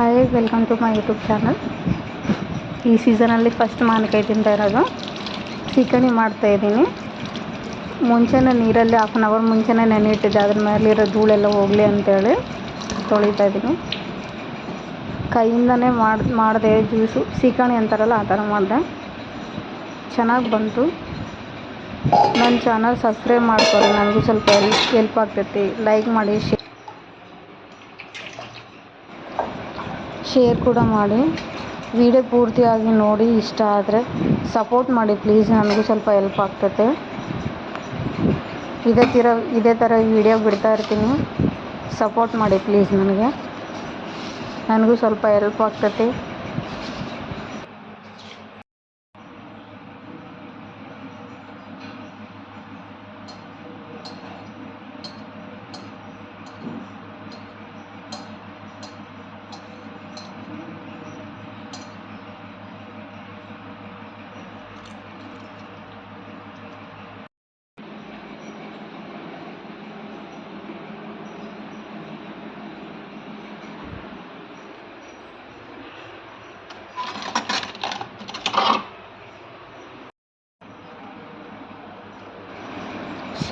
Hi, welcome to my YouTube channel. ಈ ಸೀಸನಲ್ಲಿ first ಮಾವಿನಕಾಯಿ ತಿಂತಾ ಇರೋದು. ಸೀಕಣಿ ಮಾಡ್ತಾಯಿದ್ದೀನಿ. ಮುಂಚೆನೇ ನೀರಲ್ಲಿ 1/2 ಅವರ್ ಮುಂಚೆನೇ ನೆನೆ ಇಟ್ಟಿದ್ದೆ, ಅದ್ರ ಮೇಲಿರೋ ಧೂಳೆಲ್ಲ ಹೋಗಲಿ ಅಂತೇಳಿ ತೊಳಿತಾ ಇದ್ದೀನಿ. ಕೈಯಿಂದನೇ ಮಾಡಿದೆ ಜ್ಯೂಸು, ಸೀಕಣಿ ಅಂತಾರಲ್ಲ ಆ ಥರ ಮಾಡಿದೆ. ಚೆನ್ನಾಗಿ ಬಂತು. ನನ್ನ ಚಾನಲ್ ಸಬ್ಸ್ಕ್ರೈಬ್ ಮಾಡ್ಕೊಳ್ಳಿ, ನನಗೂ ಸ್ವಲ್ಪ ಹೆಲ್ಪ್ ಆಗ್ತೈತಿ. ಲೈಕ್ ಮಾಡಿ, ಶೇರ್ ಕೂಡ ಮಾಡಿ. ವಿಡಿಯೋ ಪೂರ್ತಿಯಾಗಿ ನೋಡಿ, ಇಷ್ಟ ಆದರೆ ಸಪೋರ್ಟ್ ಮಾಡಿ ಪ್ಲೀಸ್, ನನಗೂ ಸ್ವಲ್ಪ ಹೆಲ್ಪ್ ಆಗ್ತೈತೆ. ಇದೇ ಥರ ವಿಡಿಯೋ ಬಿಡ್ತಾ ಇರ್ತೀನಿ, ಸಪೋರ್ಟ್ ಮಾಡಿ ಪ್ಲೀಸ್. ನನಗೂ ಸ್ವಲ್ಪ ಹೆಲ್ಪ್ ಆಗ್ತೈತಿ.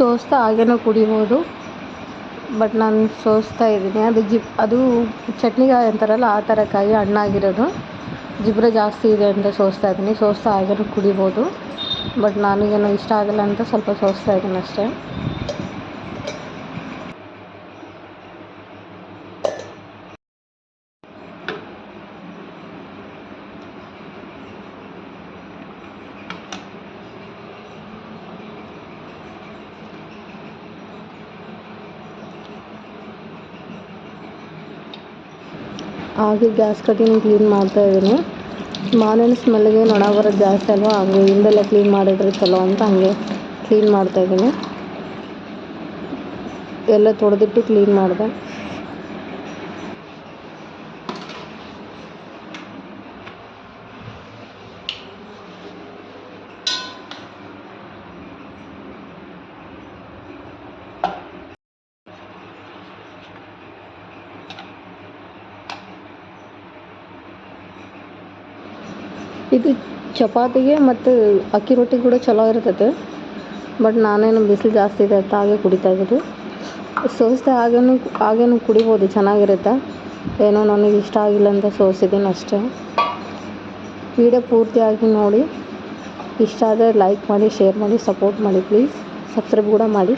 ಸೋಸ್ತಾ ಹಾಗೇನೂ ಕುಡಿಬೋದು, ಬಟ್ ನಾನು ಸೋಸ್ತಾ ಇದ್ದೀನಿ. ಅದು ಚಟ್ನಿಕಾಯಿ ಅಂತಾರಲ್ಲ ಆ ಥರ ಕಾಯಿ, ಹಣ್ಣಾಗಿರೋದು. ಜಿಬ್ರೆ ಜಾಸ್ತಿ ಇದೆ ಅಂತ ಸೋಸ್ತಾ ಇದ್ದೀನಿ. ಸೋಸ್ತಾ ಹಾಗೇನೂ ಕುಡಿಬೋದು, ಬಟ್ ನನಗೇನೋ ಇಷ್ಟ ಆಗಲ್ಲ ಅಂತ ಸ್ವಲ್ಪ ಸೋಸ್ತಾ ಇದ್ದೀನಿ ಅಷ್ಟೇ. ಹಾಗೆ ಗ್ಯಾಸ್ ಕಟ್ಟಿನ ಕ್ಲೀನ್ ಮಾಡ್ತಾಯಿದ್ದೀನಿ. ಮಾವಿನ ಸ್ಮೆಲ್ಗೆ ನೊಣ ಬರೋದು ಜಾಸ್ತಿ ಅಲ್ವಾ, ಹಂಗೆ ಹಿಂದೆಲ್ಲ ಕ್ಲೀನ್ ಮಾಡಿದರೆ ಚಲೋ ಅಂತ ಹಂಗೆ ಕ್ಲೀನ್ ಮಾಡ್ತಾಯಿದ್ದೀನಿ. ಎಲ್ಲ ತೊಳೆದಿಟ್ಟು ಕ್ಲೀನ್ ಮಾಡಿದೆ. ಇದು ಚಪಾತಿಗೆ ಮತ್ತು ಅಕ್ಕಿ ರೊಟ್ಟಿ ಕೂಡ ಚಲೋ ಇರ್ತೈತೆ, ಬಟ್ ನಾನೇನು ಬಿಸಿಲು ಜಾಸ್ತಿ ಇದೆ ಅಂತ ಹಾಗೆ ಕುಡಿತಾ ಇರೋದು. ಸೋಸ್ತಾ ಹಾಗೇನು ಕುಡಿಬೋದು, ಚೆನ್ನಾಗಿರುತ್ತೆ. ಏನೋ ನನಗೆ ಇಷ್ಟ ಆಗಿಲ್ಲ ಅಂತ ಸೋಸಿದ್ದೀನಿ ಅಷ್ಟೇ. ವಿಡಿಯೋ ಪೂರ್ತಿಯಾಗಿ ನೋಡಿ, ಇಷ್ಟ ಆದರೆ ಲೈಕ್ ಮಾಡಿ, ಶೇರ್ ಮಾಡಿ, ಸಪೋರ್ಟ್ ಮಾಡಿ ಪ್ಲೀಸ್. ಸಬ್ಸ್ಕ್ರೈಬ್ ಕೂಡ ಮಾಡಿ.